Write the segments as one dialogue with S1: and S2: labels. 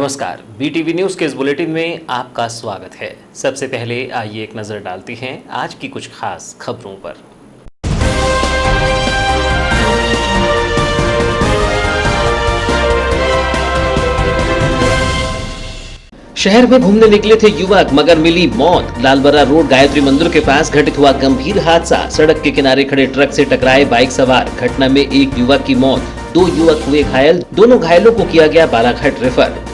S1: नमस्कार, BTV news के इस बुलेटिन में आपका स्वागत है। सबसे पहले आइए एक नज़र डालते हैं आज की कुछ खास खबरों पर। शहर में घूमने निकले थे युवक मगर मिली मौत। लालबर्रा रोड गायत्री मंदिर के पास घटित हुआ गंभीर हादसा। सड़क के किनारे खड़े ट्रक से टकराए बाइक सवार। घटना में एक युवक की मौत, 2 युवक हुए घायल। दोनों घायलों को किया गया बालाघाट रेफर।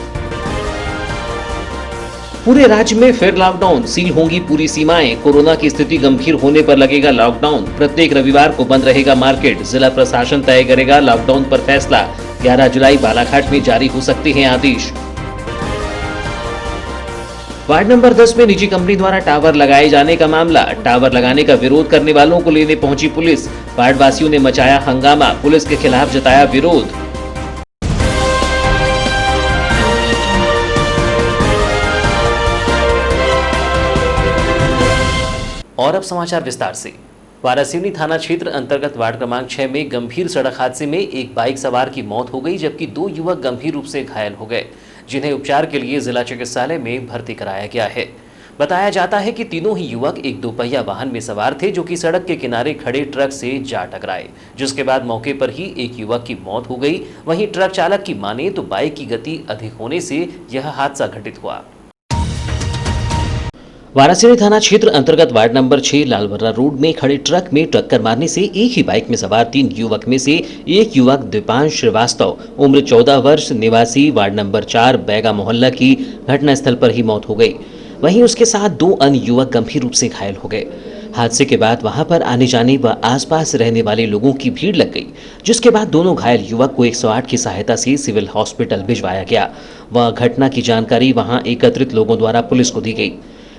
S1: पूरे राज्य में फिर लॉकडाउन, सील होंगी पूरी सीमाएं। कोरोना की स्थिति गंभीर होने पर लगेगा लॉकडाउन। प्रत्येक रविवार को बंद रहेगा मार्केट। जिला प्रशासन तय करेगा लॉकडाउन पर फैसला। 11 जुलाई बालाघाट में जारी हो सकते हैं आदेश। वार्ड नंबर 10 में निजी कंपनी द्वारा टावर लगाए जाने का मामला। टावर लगाने का विरोध करने वालों को लेने पहुंची पुलिस। वार्ड वासियों ने मचाया हंगामा, पुलिस के खिलाफ जताया विरोध। और अब समाचार विस्तार से। वारासिवनी थाना क्षेत्र अंतर्गत वार्ड क्रमांक 6 में गंभीर सड़क हादसे में एक बाइक सवार की मौत हो गई, जबकि 2 युवक गंभीर रूप से घायल हो गए, जिन्हें उपचार के लिए जिला चिकित्सालय में भर्ती कराया गया है। बताया जाता है कि तीनों ही युवक एक 2 पहिया वाहन में सवार थे, जो कि सड़क के किनारे खड़े ट्रक से जा टकराए, जिसके बाद मौके पर ही एक युवक की मौत हो गई। वहीं ट्रक चालक की माने तो बाइक की गति अधिक होने से यह हादसा घटित हुआ। वारासिवनी थाना क्षेत्र अंतर्गत वार्ड नंबर 6 लालबर्रा रोड में खड़े ट्रक में टक्कर मारने से एक ही बाइक में सवार 3 युवक में से एक युवक दीपांश श्रीवास्तव उम्र 14 वर्ष निवासी वार्ड नंबर 4 बैगा मोहल्ला की घटनास्थल पर ही मौत हो गई। वहीं उसके साथ 2 अन्य युवक गंभीर रूप से घायल हो गए। हादसे के बाद वहां पर आने जाने व आसपास रहने वाले लोगों की भीड़ लग गई, जिसके बाद दोनों घायल युवक को 108 की सहायता से सिविल हॉस्पिटल भिजवाया गया। वह घटना की जानकारी वहां एकत्रित लोगों द्वारा पुलिस को दी गई,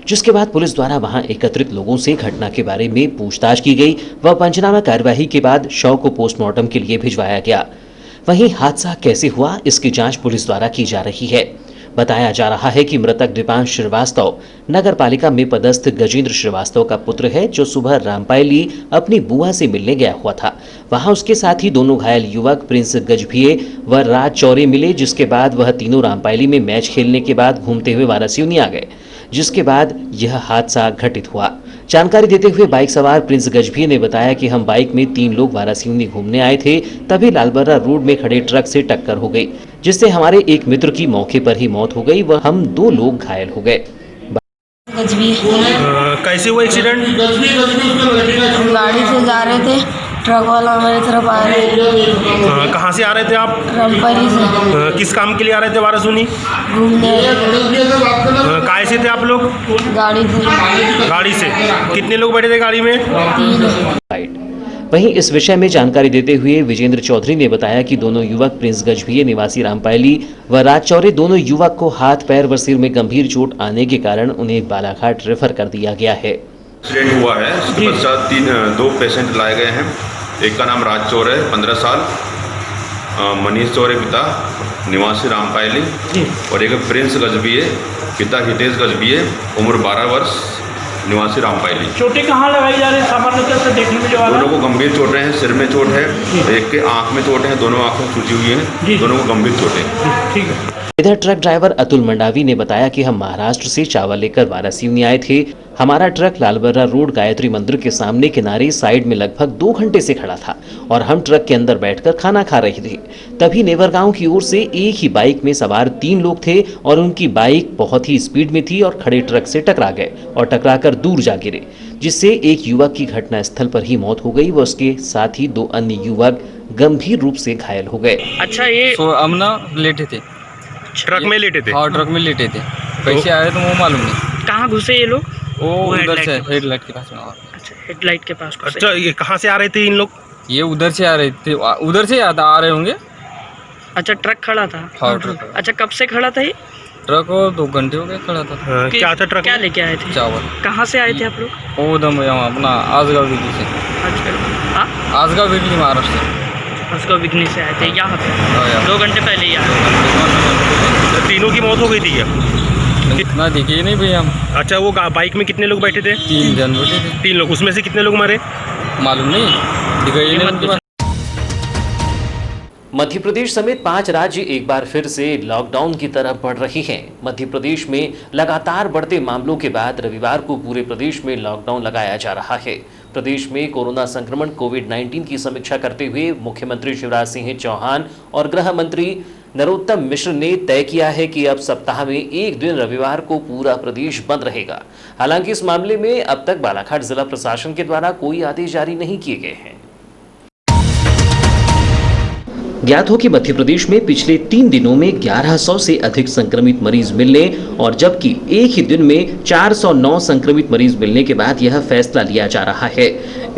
S1: जिसके बाद पुलिस द्वारा वहां एकत्रित लोगों से घटना के बारे में पूछताछ की गई व पंचनामा कार्यवाही के बाद शव को पोस्टमार्टम के लिए भिजवाया गया। वहीं हादसा कैसे हुआ, इसकी जांच पुलिस द्वारा की जा रही है। बताया जा रहा है कि मृतक दीपांश श्रीवास्तव नगर पालिका में पदस्थ गजेंद्र श्रीवास्तव का पुत्र है, जो सुबह रामपायली अपनी बुआ से मिलने गया हुआ था। वहां उसके साथ ही दोनों घायल युवक प्रिंस गजभिये व राज चौरे मिले, जिसके बाद वह तीनों रामपायली में मैच खेलने के बाद घूमते हुए वारासिवनी आ गए, जिसके बाद यह हादसा घटित हुआ। जानकारी देते हुए बाइक सवार प्रिंस गजभिये ने बताया कि हम बाइक में 3 लोग वारासिवनी घूमने आए थे, तभी लालबर्रा रोड में खड़े ट्रक से टक्कर हो गई, जिससे हमारे एक मित्र की मौके पर ही मौत हो गई व हम 2 लोग घायल हो गए।
S2: कैसे हुआ एक्सीडेंट?
S3: हम गाड़ी से जा रहे थे, ट्रक वाला हमारी तरफ आ रहे थे।
S2: कहाँ से आ रहे थे आप?
S3: रामपायली से।
S2: किस काम के लिए आ रहे थे वारासिवनी?
S3: घूमने।
S2: काय से थे आप लोग?
S3: गाड़ी से।
S2: गाड़ी से कितने लोग बैठे थे गाड़ी में?
S3: 3।
S1: वहीं इस विषय में जानकारी देते हुए विजेंद्र चौधरी ने बताया कि दोनों युवक प्रिंस गजभिये निवासी रामपायली व राज चौरे, दोनों युवक को हाथ पैर व सिर में गंभीर चोट आने के कारण उन्हें बालाघाट रेफर कर दिया गया है।
S4: एक्सीडेंट हुआ है, उसके पश्चात 2 पेशेंट लाए गए हैं। एक का नाम राज चौरे 15 साल, मनीष चौरे पिता निवासी रामपायली, और एक प्रिंस गजभिये पिता हितेश गजभिये उम्र 12 वर्ष निवासी रामपायली।
S2: चोटें कहाँ लगाई जा रही है? सामान्य से देखने में जो आ रहा है,
S4: दोनों को गंभीर चोटें हैं। सिर में चोट है, एक के आंख में चोट है, दोनों आंखें सूजी हुई हैं, दोनों को गंभीर चोटें।
S2: ठीक है।
S1: इधर ट्रक ड्राइवर अतुल मंडावी ने बताया कि हम महाराष्ट्र से चावल लेकर वारासिवनी आए थे। हमारा ट्रक लालबर्रा रोड गायत्री मंदिर के सामने किनारे साइड में लगभग 2 घंटे से खड़ा था और हम ट्रक के अंदर बैठकर खाना खा रहे थे। तभी नेवर गांव की ओर से एक ही बाइक में सवार 3 लोग थे और उनकी बाइक बहुत ही स्पीड में थी और खड़े ट्रक से टकरा गए और टकराकर दूर जा गिरे, जिससे एक युवक की घटनास्थल पर ही मौत हो गई व उसके साथ ही 2 अन्य युवक गंभीर रूप से घायल हो गए।
S5: अच्छा, ये हम ना लेटे थे,
S2: ट्रक में लेटे थे?
S5: हाँ, ट्रक में लेटे थे। कैसे आए तो वो मालूम नहीं।
S6: कहाँ घुसे ये लोग?
S5: वो उधर से हेडलाइट के पास में।
S6: अच्छा, हेडलाइट के पास घुसे।
S2: अच्छा, ये कहाँ से आ रहे थे इन लोग?
S5: ये उधर से आ रहे थे, उधर से आ रहे होंगे।
S6: अच्छा, ट्रक खड़ा था?
S5: हाँ, ट्रक।
S6: अच्छा, कब से खड़ा था ये
S5: ट्रक? 2 घंटे हो गए खड़ा था।
S2: क्या था ट्रक?
S6: क्या लेके आए थे?
S5: चावल।
S6: कहाँ से आए थे आप लोग?
S5: वो उधम अपना आसगांव बिजली से।
S6: अच्छा,
S5: आसगांव बिजली महाराष्ट्र से।
S6: उसको बिकने से आए थे यहाँ पे?
S5: यहाँ।
S6: 2 घंटे पहले ही आए।
S2: तीनों की मौत हो गई थी क्या?
S5: इतना दिखे ही नहीं भैया हम।
S2: अच्छा, वो बाइक में कितने लोग बैठे थे?
S5: 3 जन बैठे थे।
S2: 3 लोग, उसमें से कितने लोग मरे?
S5: मालूम नहीं, दिखाई नहीं।
S1: मध्य प्रदेश समेत 5 राज्य एक बार फिर से लॉकडाउन की तरफ बढ़ रहे हैं। मध्य प्रदेश में लगातार बढ़ते मामलों के बाद रविवार को पूरे प्रदेश में लॉकडाउन लगाया जा रहा है। प्रदेश में कोरोना संक्रमण कोविड-19 की समीक्षा करते हुए मुख्यमंत्री शिवराज सिंह चौहान और गृह मंत्री नरोत्तम मिश्र ने तय किया है कि अब सप्ताह में एक दिन रविवार को पूरा प्रदेश बंद रहेगा। हालांकि इस मामले में अब तक बालाघाट जिला प्रशासन के द्वारा कोई आदेश जारी नहीं किए गए हैं। ज्ञात हो कि मध्य प्रदेश में पिछले 3 दिनों में 1100 से अधिक संक्रमित मरीज मिलने और जबकि एक ही दिन में 409 संक्रमित मरीज मिलने के बाद यह फैसला लिया जा रहा है।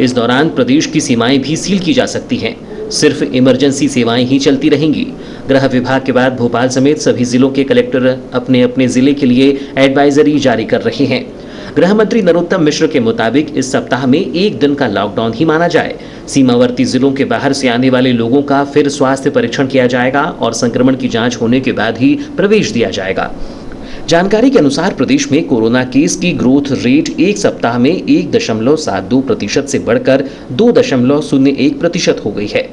S1: इस दौरान प्रदेश की सीमाएं भी सील की जा सकती हैं। सिर्फ इमरजेंसी सेवाएं ही चलती रहेंगी। गृह विभाग के बाद भोपाल समेत सभी जिलों के कलेक्टर अपने अपने जिले के लिए एडवाइजरी जारी कर रहे हैं। गृह मंत्री नरोत्तम मिश्र के मुताबिक इस सप्ताह में एक दिन का लॉकडाउन ही माना जाए। सीमावर्ती जिलों के बाहर से आने वाले लोगों का फिर स्वास्थ्य परीक्षण किया जाएगा और संक्रमण की जांच होने के बाद ही प्रवेश दिया जाएगा। जानकारी के अनुसार प्रदेश में कोरोना केस की ग्रोथ रेट एक सप्ताह में 1.72% से बढ़कर 2.01% हो गई है।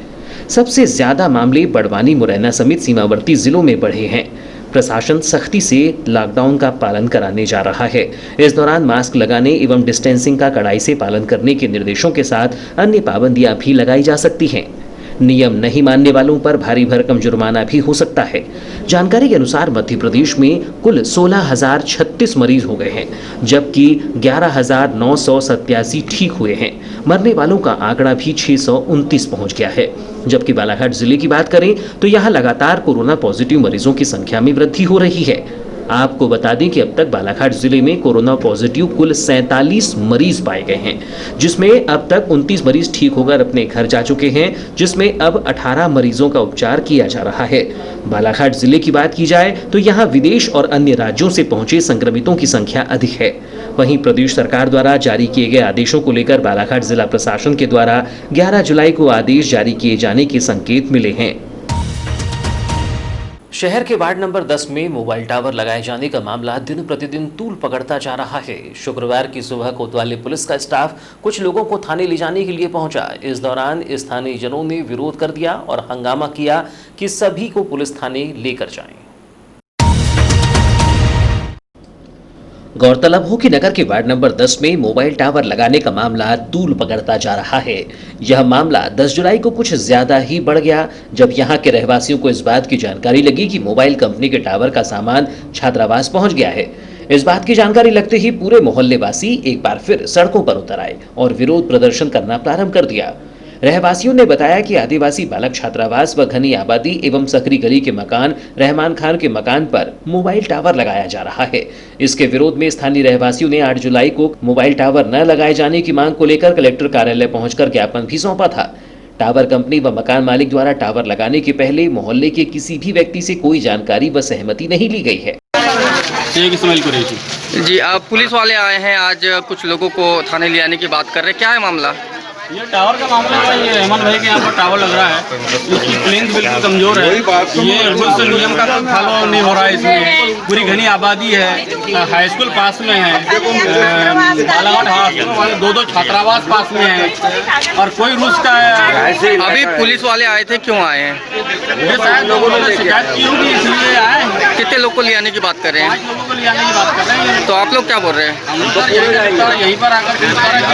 S1: सबसे ज्यादा मामले बड़वानी, मुरैना समेत सीमावर्ती जिलों में बढ़े हैं। प्रशासन सख्ती से लॉकडाउन का पालन कराने जा रहा है। इस दौरान मास्क लगाने एवं डिस्टेंसिंग का कड़ाई से पालन करने के निर्देशों के साथ अन्य पाबंदियां भी लगाई जा सकती हैं। नियम नहीं मानने वालों पर भारी भरकम जुर्माना भी हो सकता है। जानकारी के अनुसार मध्य प्रदेश में कुल 16,036 मरीज हो गए हैं, जबकि 11,987 ठीक हुए हैं। मरने वालों का आंकड़ा भी 629 पहुंच गया है। जबकि बालाघाट जिले की बात करें तो यहां लगातार कोरोना पॉजिटिव मरीजों की संख्या में वृद्धि हो रही है। आपको बता दें कि अब तक बालाघाट जिले में कोरोना पॉजिटिव कुल 47 मरीज पाए गए हैं, जिसमें अब तक 29 मरीज ठीक होकर अपने घर जा चुके हैं, जिसमें अब 18 मरीजों का उपचार किया जा रहा है। बालाघाट जिले की बात की जाए तो यहाँ विदेश और अन्य राज्यों से पहुंचे संक्रमितों की संख्या अधिक है। वहीं प्रदेश सरकार द्वारा जारी किए गए आदेशों को लेकर बालाघाट जिला प्रशासन के द्वारा 11 जुलाई को आदेश जारी किए जाने के संकेत मिले हैं। शहर के वार्ड नंबर 10 में मोबाइल टावर लगाए जाने का मामला दिन प्रतिदिन तूल पकड़ता जा रहा है। शुक्रवार की सुबह कोतवाली पुलिस का स्टाफ कुछ लोगों को थाने ले जाने के लिए पहुंचा। इस दौरान स्थानीय जनों ने विरोध कर दिया और हंगामा किया कि सभी को पुलिस थाने लेकर जाएं। गौरतलब हो कि नगर के वार्ड नंबर 10 में मोबाइल टावर लगाने का मामला तूल पकड़ता जा रहा है। यह मामला 10 जुलाई को कुछ ज्यादा ही बढ़ गया, जब यहां के रहवासियों को इस बात की जानकारी लगी कि मोबाइल कंपनी के टावर का सामान छात्रावास पहुंच गया है। इस बात की जानकारी लगते ही पूरे मोहल्ले वासी एक बार फिर सड़कों पर उतर आए और विरोध प्रदर्शन करना प्रारंभ कर दिया। रहवासियों ने बताया कि आदिवासी बालक छात्रावास व घनी आबादी एवं सकरी गली के मकान रहमान खान के मकान पर मोबाइल टावर लगाया जा रहा है। इसके विरोध में स्थानीय रहवासियों ने 8 जुलाई को मोबाइल टावर न लगाए जाने की मांग को लेकर कलेक्टर कार्यालय पहुंचकर ज्ञापन भी सौंपा था। टावर कंपनी व मकान मालिक द्वारा टावर लगाने के पहले मोहल्ले के किसी भी व्यक्ति से कोई जानकारी व सहमति नहीं ली गई है।
S5: जी, आप पुलिस वाले आए हैं, आज कुछ लोगों को थाने ले आने की बात कर रहे हैं, क्या है मामला?
S7: ये टावर का मामला है। ये रहमान भाई के यहाँ पर टावर लग रहा है, इसकी प्लेन्स बिल्कुल कमजोर है। ये रूल्स नियम का कोई फॉलो नहीं हो रहा है। इसमें पूरी घनी आबादी है, हाई स्कूल पास में है, बालाघाट हॉस्पिटल वाले 2-2 छात्रावास पास में है और कोई रूल्स का
S5: अभी पुलिस वाले आए थे, क्यों आए हैं?
S7: ये शायद लोगों ने शिकायत की होगी, इसलिए आए हैं।
S5: कितने लोग को ले आने की बात कर रहे हैं?
S7: 5 लोगों को ले आने की बात कर रहे हैं।
S5: तो आप लोग क्या बोल रहे हैं?
S7: हम लोग यहीं पर आकर किया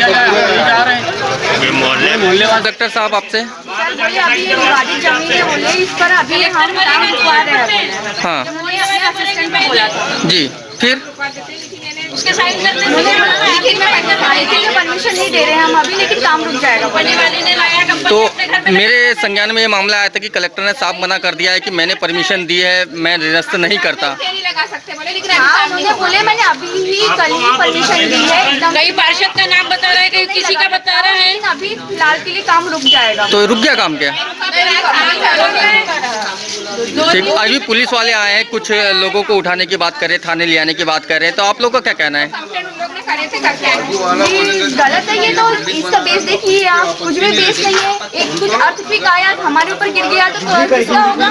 S7: जाए, यहीं जा रहे हैं। मोहल्ले वाले
S5: डॉक्टर साहब आपसे
S8: अभी ये गाड़ी जमी है बोले, इस पर अभी हम काम रुकवा रहे हैं।
S5: हाँ
S8: अपने असिस्टेंट को बोला था
S5: जी, फिर
S8: उसके साइड करने परमिशन नहीं दे रहे हैं हम अभी, लेकिन काम रुक जाएगा।
S5: तो मेरे संज्ञान में ये मामला आया था कि कलेक्टर ने साफ मना कर दिया है कि मैंने परमिशन दी है, मैं निरस्त नहीं करता।
S8: हाँ, उन्होंने बोले मैंने अभी ही कल ही परमिशन दी है एकदम।
S9: कई पार्षद का नाम बता रहे हैं, किसी का बता रहे हैं।
S8: लेकिन अभी फिलहाल के लिए काम रुक जाएगा।
S5: तो रुक गया काम क्या? ठीक, अभी पुलिस वाले आए हैं, कुछ लोगों को उठाने की बात कर रहे हैं, थाने ले आने की बात कर रहे हैं, तो आप लोग का क्या कहना है?
S8: करे थे करके ये गलत है। ये तो इसका बेस देखिए आप, कुछ भी बेस नहीं है। एक कुछ अर्थक्वेक आया हमारे ऊपर गिर गया तो किसका होगा।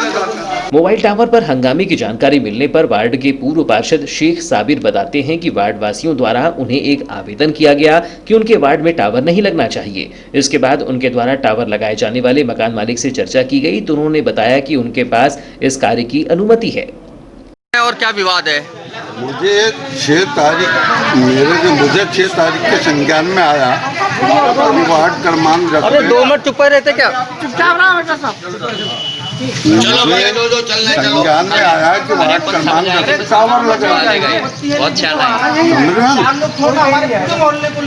S1: मोबाइल टावर पर हंगामे की जानकारी मिलने पर वार्ड के पूर्व पार्षद शेख साबिर बताते हैं कि वार्ड वासियों द्वारा उन्हें एक आवेदन किया गया कि उनके वार्ड में टावर नहीं लगना चाहिए। इसके बाद उनके द्वारा टावर लगाए जाने वाले मकान मालिक से चर्चा की गई तो उन्होंने बताया कि उनके पास इस कार्य की अनुमति है।
S5: और क्या विवाद है?
S10: मुझे 6 तारीख के संज्ञान में आया वार्ड क्रमांक।
S5: अरे 2 मिनट चुप रहते क्या?
S10: संज्ञान में आया कि वार्ड क्रमांक टावर लगा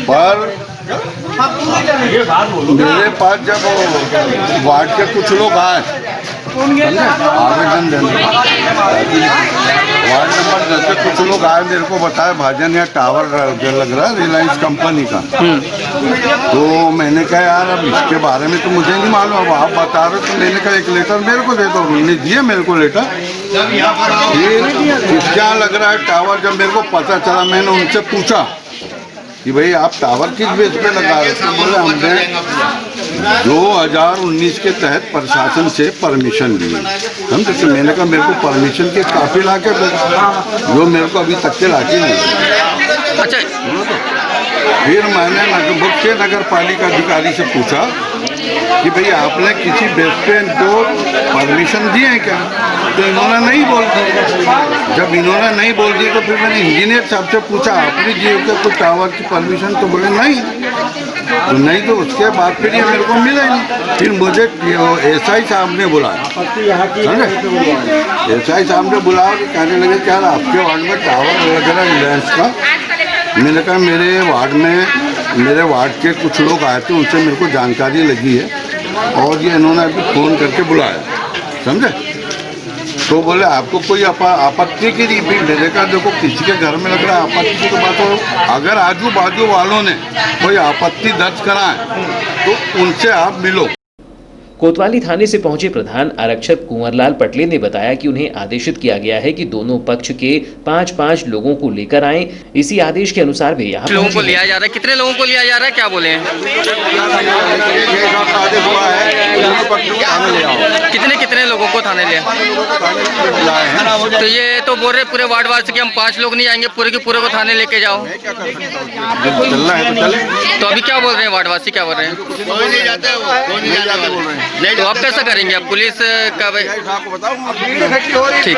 S10: पर मेरे पास जब वार्ड के कुछ लोग आए आवेदन देने, वार्ड नंबर 10 के कुछ लोग आए, मेरे को बताया भाजन यहाँ टावर लग रहा है रिलायंस कंपनी का। तो मैंने कहा यार अब इसके बारे में तो मुझे नहीं मालूम, अब आप बता रहे हो तो मैंने कहा एक लेटर मेरे को दे दो। उन्होंने दिया मेरे को लेटर। क्या लग रहा है टावर, जब मेरे को पता चला मैंने उनसे पूछा कि भाई आप टावर किस बेस पे लगा रहे थे। बोले हमने 2019 के तहत प्रशासन से परमिशन ली। समझे? तो मैंने कहा मेरे को परमिशन के काफी लाके जो मेरे को अभी तक के लाके नहीं।
S5: अच्छा,
S10: फिर मैंने मुख्य नगर पालिका अधिकारी से पूछा कि भाई आपने किसी बेस पे तो परमिशन दी है क्या? तो इन्होंने नहीं बोल दी। जब इन्होंने नहीं बोल दी तो फिर मैंने इंजीनियर साहब से पूछा आपने दी हो क्या कुछ टावर की परमिशन? तो बोले नहीं। तो नहीं तो उसके बाद फिर ये मेरे को मिला ही नहीं। फिर मुझे एसआई साहब ने बुलाया, समझे? एसआई साहब ने बुलाया तो कहने लगे क्या आपके वार्ड में टावर लग रहा है रिलायंस का। मैंने कहा मेरे वार्ड के कुछ लोग आए थे, उनसे मेरे को जानकारी लगी है और ये इन्होंने अभी फ़ोन करके बुलाया, समझे? तो बोले आपको कोई आपत्ति की नहीं? भी मेरे कहा देखो किसी के घर में लग रहा है आपत्ति की तो बात हो, अगर आजू बाजू वालों ने कोई आपत्ति दर्ज कराए तो उनसे आप मिलो।
S1: कोतवाली थाने से पहुंचे प्रधान आरक्षक कुंवरलाल पटले ने बताया कि उन्हें आदेशित किया गया है कि दोनों पक्ष के 5-5 लोगों को लेकर आएं। इसी आदेश के अनुसार वे यहाँ
S5: लोगों को लिया जा रहा है। कितने लोगों को लिया जा रहा है, क्या बोले हैं? कितने लोगों को थाने लिया? तो ये तो बोल रहे पूरे वार्ड वासी के हम 5 लोग नहीं आएंगे, पूरे के पूरे को थाने लेके जाओ। तो अभी क्या बोल रहे हैं वार्ड वासी, क्या बोल रहे हैं? तो आप कैसा करेंगे? आप पुलिस का ठीक।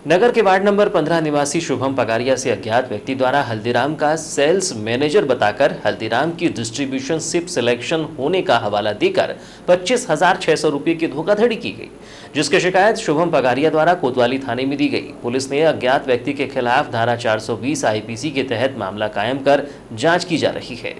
S1: नगर के वार्ड नंबर 15 निवासी शुभम पगारिया से अज्ञात व्यक्ति द्वारा हल्दीराम का सेल्स मैनेजर बताकर हल्दीराम की डिस्ट्रीब्यूशनशिप सिलेक्शन होने का हवाला देकर 25,600 रुपये की धोखाधड़ी की गई, जिसकी शिकायत शुभम पगारिया द्वारा कोतवाली थाने में दी गई। पुलिस ने अज्ञात व्यक्ति के खिलाफ धारा 420 आईपीसी के तहत मामला कायम कर जाँच की जा रही है।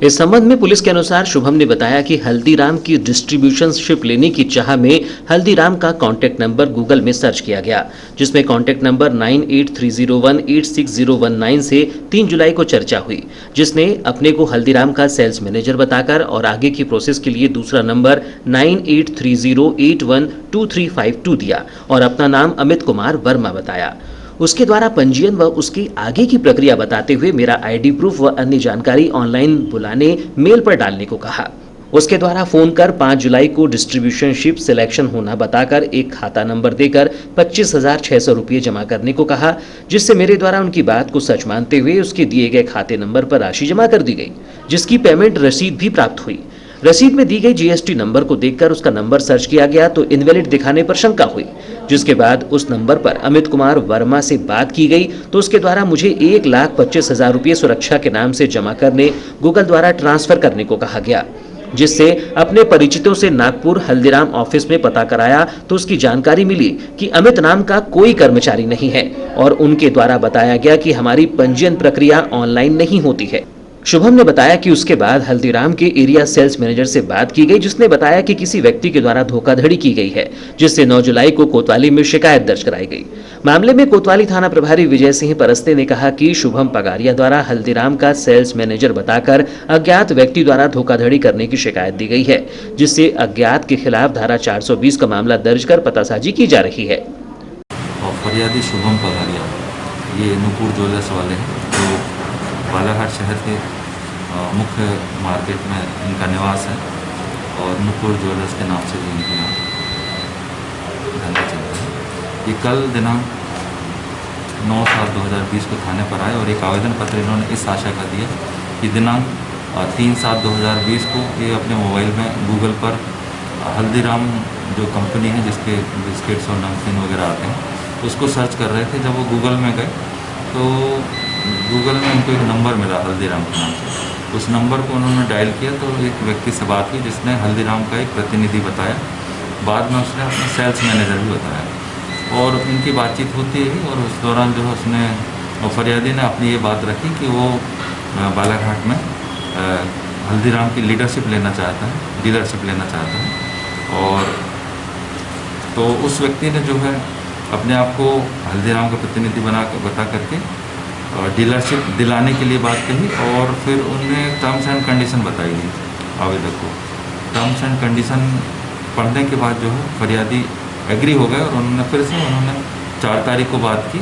S1: इस संबंध में पुलिस के अनुसार शुभम ने बताया कि हल्दीराम की डिस्ट्रीब्यूशनशिप लेने की चाह में हल्दीराम का कॉन्टैक्ट नंबर गूगल में सर्च किया गया, जिसमें कॉन्टैक्ट नंबर 9830186019 से 3 जुलाई को चर्चा हुई, जिसने अपने को हल्दीराम का सेल्स मैनेजर बताकर और आगे की प्रोसेस के लिए दूसरा नंबर 9830812352 दिया और अपना नाम अमित कुमार वर्मा बताया। उसके द्वारा पंजीयन व उसकी आगे की प्रक्रिया बताते हुए मेरा आईडी प्रूफ व अन्य जानकारी ऑनलाइन बुलाने मेल पर डालने को कहा। उसके द्वारा फोन कर 5 जुलाई को डिस्ट्रीब्यूशनशिप सिलेक्शन होना बताकर एक खाता नंबर देकर 25,600 रुपये जमा करने को कहा, जिससे मेरे द्वारा उनकी बात को सच मानते हुए उसके दिए गए खाते नंबर पर राशि जमा कर दी गई, जिसकी पेमेंट रसीद भी प्राप्त हुई। रसीद में दी गई जीएसटी नंबर को देखकर उसका नंबर सर्च किया गया तो इनवैलिड दिखाने पर शंका हुई, जिसके बाद उस नंबर पर अमित कुमार वर्मा से बात की गई तो उसके द्वारा मुझे 1,25,000 रुपये सुरक्षा के नाम से जमा करने गूगल द्वारा ट्रांसफर करने को कहा गया, जिससे अपने परिचितों से नागपुर हल्दीराम ऑफिस में पता कराया तो उसकी जानकारी मिली कि अमित नाम का कोई कर्मचारी नहीं है और उनके द्वारा बताया गया कि हमारी पंजीयन प्रक्रिया ऑनलाइन नहीं होती है। शुभम ने बताया कि उसके बाद हल्दीराम के एरिया सेल्स मैनेजर से बात की गई, जिसने बताया कि किसी व्यक्ति के द्वारा धोखाधड़ी की गई है, जिससे 9 जुलाई को कोतवाली में शिकायत दर्ज कराई गई। मामले में कोतवाली थाना प्रभारी विजय सिंह परस्ते ने कहा कि शुभम पगारिया द्वारा हल्दीराम का सेल्स मैनेजर बताकर अज्ञात व्यक्ति द्वारा धोखाधड़ी करने की शिकायत दी गई है, जिससे अज्ञात के खिलाफ धारा 420 का मामला दर्ज कर पतासाजी की जा रही है।
S11: फरियादी शुभम पगारिया, ये नूपुर ज्वेलर्स वाले हैं जो बालाघाट शहर के मुख्य मार्केट में इनका निवास है और नूपुर ज्वेलर्स के नाम से भी इनके यहाँ धंधा चलता है। ये कल दिनांक 9/7/2020 को थाने पर आए और एक आवेदन पत्र इन्होंने इस आशा का दिया कि दिनांक 3/7/2020 को ये अपने मोबाइल में गूगल पर हल्दीराम जो कंपनी है जिसके बिस्किट्स और नमकीन वगैरह आते हैं उसको सर्च कर रहे थे। जब वो गूगल में गए तो गूगल में उनको एक नंबर मिला हल्दीराम के नाम से। उस नंबर को उन्होंने डायल किया तो एक व्यक्ति से बात हुई जिसने हल्दीराम का एक प्रतिनिधि बताया। बाद में उसने अपना सेल्स मैनेजर भी बताया और इनकी बातचीत होती रही और उस दौरान जो है उसने फरियादी ने अपनी ये बात रखी कि वो बालाघाट में हल्दीराम की लीडरशिप लेना चाहता है, डीलरशिप लेना चाहता है। और तो उस व्यक्ति ने जो है अपने आप को हल्दीराम का प्रतिनिधि बता करके डीलरशिप दिलाने के लिए बात कही और फिर उनने टर्म्स एंड कंडीशन बताई दी आवेदक को। टर्म्स एंड कंडीशन पढ़ने के बाद जो है फरियादी एग्री हो गए और उन्होंने फिर से 4 तारीख को बात की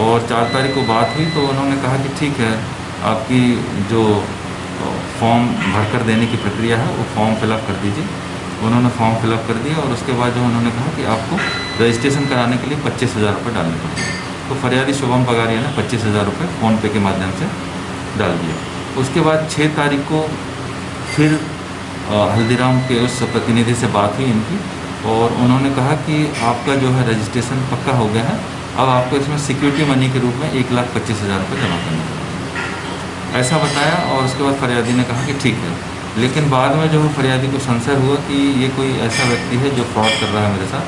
S11: और 4 तारीख को बात हुई तो उन्होंने कहा कि ठीक है, आपकी जो फॉर्म भरकर देने की प्रक्रिया है वो फॉर्म फिलअप कर दीजिए। उन्होंने फॉर्म फिलअप कर दिया और उसके बाद जो उन्होंने कहा कि आपको रजिस्ट्रेशन कराने के लिए 25,000 रुपये डालने पड़ेंगे। तो फरियादी शुभम पगारिया ने 25,000 रुपये फ़ोनपे के माध्यम से डाल दिया। उसके बाद 6 तारीख को फिर हल्दीराम के उस प्रतिनिधि से बात हुई इनकी और उन्होंने कहा कि आपका जो है रजिस्ट्रेशन पक्का हो गया है, अब आपको इसमें सिक्योरिटी मनी के रूप में 1,25,000 रुपये जमा करने पड़ेंगे, ऐसा बताया। और उसके बाद फरियादी ने कहा कि ठीक है, लेकिन बाद में जो है फरियादी को संशय हुआ कि ये कोई ऐसा व्यक्ति है जो फ्रॉड कर रहा है मेरे साथ।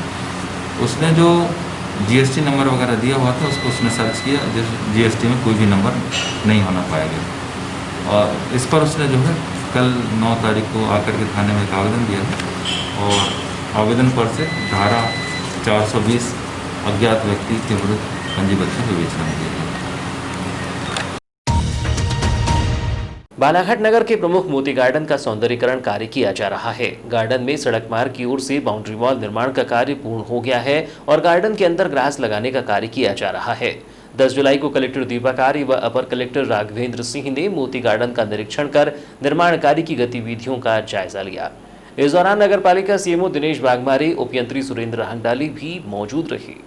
S11: उसने जो GST नंबर वगैरह दिया हुआ था उसको उसने सर्च किया, जिस GST में कोई भी नंबर नहीं होना पाएगा। और इस पर उसने जो है कल 9 तारीख को आकर के थाने में एक आवेदन दिया है और आवेदन पर से धारा 420 अज्ञात व्यक्ति के विरुद्ध पंजीबद्ध विवेचना की गई है।
S1: बालाघाट नगर के प्रमुख मोती गार्डन का सौंदर्यीकरण कार्य किया जा रहा है। गार्डन में सड़क मार्ग की ओर से बाउंड्री वॉल निर्माण का कार्य पूर्ण हो गया है और गार्डन के अंदर ग्रास लगाने का कार्य किया जा रहा है। 10 जुलाई को कलेक्टर दीपक आर्य व अपर कलेक्टर राघवेंद्र सिंह ने मोती गार्डन का निरीक्षण कर निर्माण कार्य की गतिविधियों का जायजा लिया। इस दौरान नगर पालिका सीएमओ दिनेश बागमारे, उपयंत्री सुरेंद्र हंगडाली भी मौजूद रहे।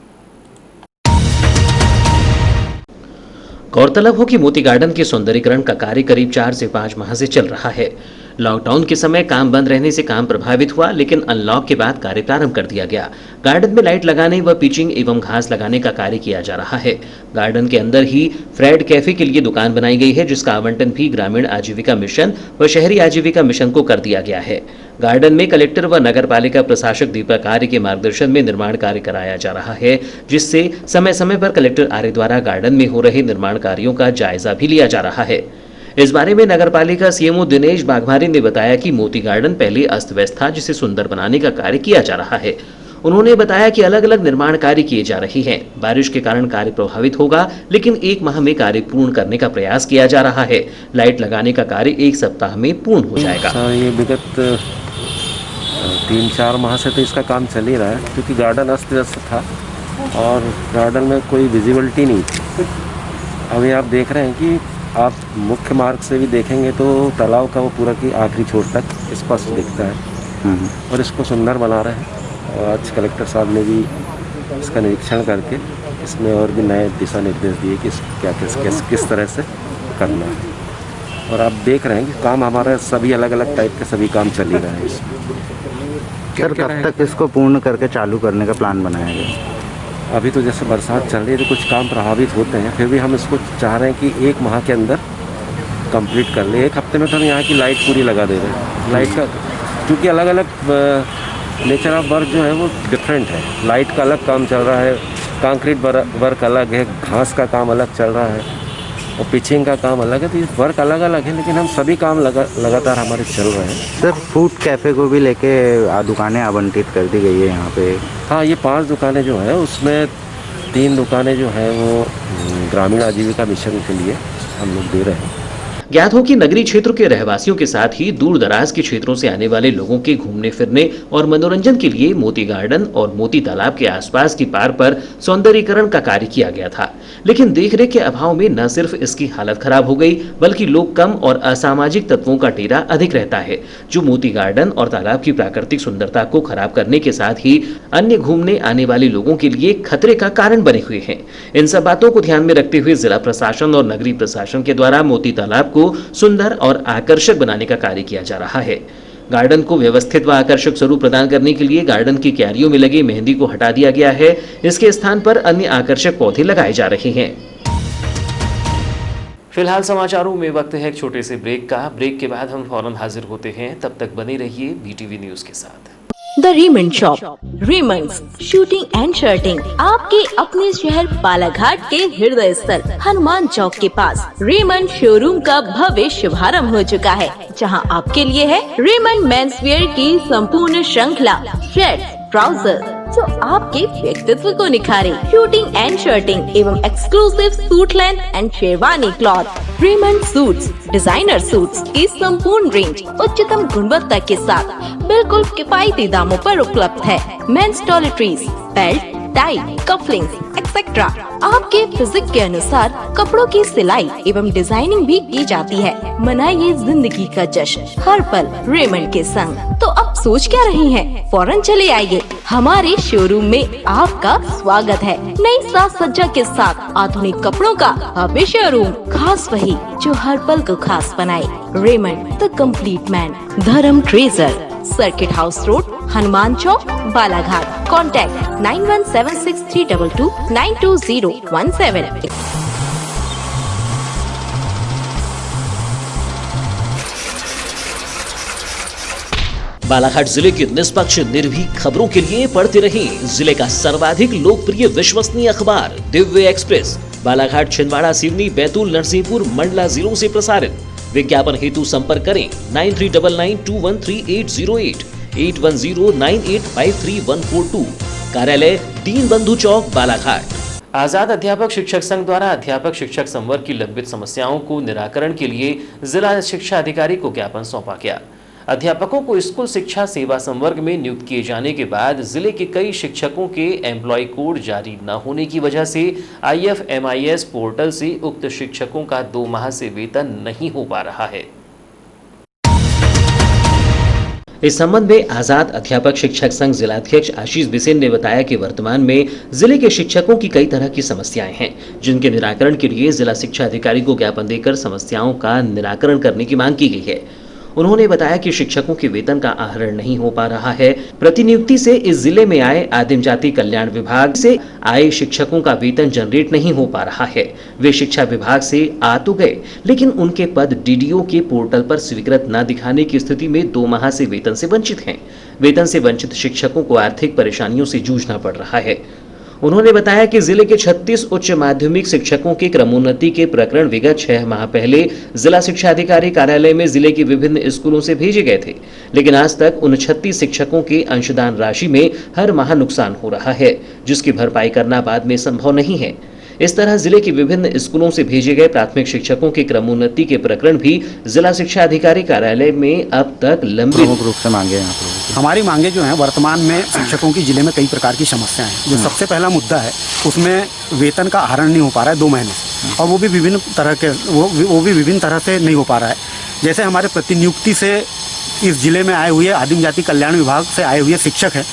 S1: गौरतलब हो कि मोती गार्डन के सौंदर्यीकरण का कार्य करीब 4 से 5 माह से चल रहा है। लॉकडाउन के समय काम बंद रहने से काम प्रभावित हुआ, लेकिन अनलॉक के बाद कार्य प्रारंभ कर दिया गया। गार्डन में लाइट लगाने व पिचिंग एवं घास लगाने का कार्य किया जा रहा है। गार्डन के अंदर ही फ्रेड कैफे के लिए दुकान बनाई गई है, जिसका आवंटन भी ग्रामीण आजीविका मिशन व शहरी आजीविका मिशन को कर दिया गया है। गार्डन में कलेक्टर व नगर पालिका प्रशासक दीपक आर्य के मार्गदर्शन में निर्माण कार्य कराया जा रहा है, जिससे समय समय पर कलेक्टर आर्य द्वारा गार्डन में हो रहे निर्माण कार्यों का जायजा भी लिया जा रहा है। इस बारे में नगर पालिका सीएमओ दिनेश बागमारे ने बताया कि मोती गार्डन पहले अस्त व्यस्त था, जिसे सुंदर बनाने का कार्य किया जा रहा है। उन्होंने बताया कि अलग अलग निर्माण कार्य किए जा रहे हैं। बारिश के कारण कार्य प्रभावित होगा, लेकिन 1 माह में कार्य पूर्ण करने का प्रयास किया जा रहा है। लाइट लगाने का कार्य 1 सप्ताह में पूर्ण हो जाएगा।
S12: ये विगत 3-4 माह से तो इसका काम चल ही रहा है, क्योंकि गार्डन अस्त व्यस्त था और गार्डन में कोई विजिबिलिटी नहीं थी। अभी आप देख रहे हैं कि आप मुख्य मार्ग से भी देखेंगे तो तालाब का वो पूरा की आखिरी छोर तक स्पष्ट दिखता है और इसको सुंदर बना रहे हैं। और आज कलेक्टर साहब ने भी इसका निरीक्षण करके इसमें और भी नए दिशा निर्देश दिए कि किस तरह से करना है। और आप देख रहे हैं कि काम हमारा सभी अलग अलग टाइप के सभी काम चल ही रहे हैं इसमें।
S13: सर, कब तक इसको पूर्ण करके चालू करने का प्लान बनाया गया?
S12: अभी तो जैसे बरसात चल रही है तो कुछ काम प्रभावित होते हैं, फिर भी हम इसको चाह रहे हैं कि 1 माह के अंदर कंप्लीट कर ले। 1 हफ्ते में तो हम यहाँ की लाइट पूरी लगा दे रहे हैं। लाइट का क्योंकि अलग अलग नेचर ऑफ वर्क जो है वो डिफरेंट है। लाइट का अलग काम चल रहा है, कंक्रीट वर्क अलग है, घास का काम अलग चल रहा है और पिचिंग का काम अलग है। तो ये वर्क अलग अलग है, लेकिन हम सभी काम लगातार हमारे चल रहे हैं।
S13: सर, फूड कैफ़े को भी लेके दुकानें आवंटित कर दी गई है यहाँ पे।
S12: हाँ, ये 5 दुकानें जो है उसमें 3 दुकानें जो हैं वो ग्रामीण आजीविका मिशन के लिए हम लोग दे रहे हैं।
S1: ज्ञात हो कि नगरीय क्षेत्र के रहवासियों के साथ ही दूर दराज के क्षेत्रों से आने वाले लोगों के घूमने फिरने और मनोरंजन के लिए मोती गार्डन और मोती तालाब के आसपास की पार पर सौंदर्यीकरण का कार्य किया गया था, लेकिन देखरेख के अभाव में न सिर्फ इसकी हालत खराब हो गई बल्कि लोग कम और असामाजिक तत्वों का डेरा अधिक रहता है, जो मोती गार्डन और तालाब की प्राकृतिक सुंदरता को खराब करने के साथ ही अन्य घूमने आने वाले लोगों के लिए खतरे का कारण बने हुए हैं। इन सब बातों को ध्यान में रखते हुए जिला प्रशासन और नगरीय प्रशासन के द्वारा मोती तालाब को सुंदर और आकर्षक बनाने का कार्य किया जा रहा है। गार्डन को व्यवस्थित व आकर्षक स्वरूप प्रदान करने के लिए गार्डन की क्यारियों में लगे मेहंदी को हटा दिया गया है। इसके स्थान पर अन्य आकर्षक पौधे लगाए जा रहे हैं। फिलहाल समाचारों में वक्त है एक छोटे से ब्रेक का। ब्रेक के बाद हम फौरन हाजिर होते हैं, तब तक बने रहिए BTV न्यूज के साथ।
S14: The Raymond shop, Raymond's shooting and shirting, आपके अपने शहर बालाघाट के हृदय स्थल हनुमान चौक के पास रेमंड शोरूम का भव्य शुभारंभ हो चुका है, जहां आपके लिए है रेमंड मेंस वियर की संपूर्ण श्रृंखला, शर्ट, ट्राउजर जो आपके व्यक्तित्व को निखारे, शूटिंग एंड शर्टिंग एवं exclusive suit length and sherwani cloth, Raymond suits, designer suits की संपूर्ण रेंज उच्चतम गुणवत्ता के साथ बिल्कुल किफायती दामों पर उपलब्ध है। Men's toiletries, belt, tie, cufflinks etcetera आपके फिजिक के अनुसार कपड़ों की सिलाई एवं डिजाइनिंग भी की जाती है। मनाइए जिंदगी का जश्न हर पल रेमंड के संग। तो अब सोच क्या रही हैं? फौरन चले आइए, हमारे शोरूम में आपका स्वागत है। नई साज सज्जा के साथ आधुनिक कपड़ों का भव्य शोरूम, खास वही जो हर पल को खास बनाए। Raymond the complete man, Dharam treasure, circuit house road, Hanuman Chowk, Balaghat. Contact 917632922017।
S1: Balaghat जिले की निष्पक्ष निर्भीक खबरों के लिए पढ़ते रहें जिले का सर्वाधिक लोकप्रिय विश्वसनीय अखबार दिव्य एक्सप्रेस। बालाघाट, छिंदवाड़ा, सिवनी, बैतूल, नरसिंहपुर, मंडला जिलों से प्रसारित। विज्ञापन हेतु संपर्क करें 9399213808, 8109853142। कार्यालय दीनबंधु चौक, बालाघाट। आजाद अध्यापक शिक्षक संघ द्वारा अध्यापक शिक्षक संवर्ग की लंबित समस्याओं को निराकरण के लिए जिला शिक्षा अधिकारी को ज्ञापन सौंपा गया। अध्यापकों को स्कूल शिक्षा सेवा संवर्ग में नियुक्त किए जाने के बाद जिले के कई शिक्षकों के एम्प्लॉय कोड जारी न होने की वजह से IFMIS पोर्टल से उक्त शिक्षकों का 2 माह से वेतन नहीं हो पा रहा है। इस संबंध में आजाद अध्यापक शिक्षक संघ जिलाध्यक्ष आशीष बिसेन ने बताया कि वर्तमान में जिले के शिक्षकों की कई तरह की समस्याएं हैं, जिनके निराकरण के लिए जिला शिक्षा अधिकारी को ज्ञापन देकर समस्याओं का निराकरण करने की मांग की गई है। उन्होंने बताया कि शिक्षकों के वेतन का आहरण नहीं हो पा रहा है। प्रतिनियुक्ति से इस जिले में आए आदिम जाति कल्याण विभाग से आए शिक्षकों का वेतन जनरेट नहीं हो पा रहा है। वे शिक्षा विभाग से आ तो गए, लेकिन उनके पद DDO के पोर्टल पर स्वीकृत न दिखाने की स्थिति में 2 माह से वेतन से वंचित हैं। वेतन से वंचित शिक्षकों को आर्थिक परेशानियों से जूझना पड़ रहा है। उन्होंने बताया कि जिले के 36 उच्च माध्यमिक शिक्षकों के क्रमोन्नति के प्रकरण विगत 6 माह पहले जिला शिक्षा अधिकारी कार्यालय में जिले के विभिन्न स्कूलों से भेजे गए थे, लेकिन आज तक उन 36 शिक्षकों के अंशदान राशि में हर माह नुकसान हो रहा है, जिसकी भरपाई करना बाद में संभव नहीं है। इस तरह जिले के विभिन्न स्कूलों से भेजे गए प्राथमिक शिक्षकों के क्रमोन्नति के प्रकरण भी जिला शिक्षा अधिकारी कार्यालय में अब तक लंबित
S13: रूप से मांगे हैं।
S15: हमारी मांगे जो हैं, वर्तमान में शिक्षकों की जिले में कई प्रकार की समस्याएं हैं। जो सबसे पहला मुद्दा है, उसमें वेतन का आहरण नहीं हो पा रहा है 2 महीने से, और वो भी विभिन्न तरह से नहीं हो पा रहा है। जैसे हमारे प्रतिनियुक्ति से इस जिले में आए हुए आदिम जाति कल्याण विभाग से आए हुए शिक्षक हैं,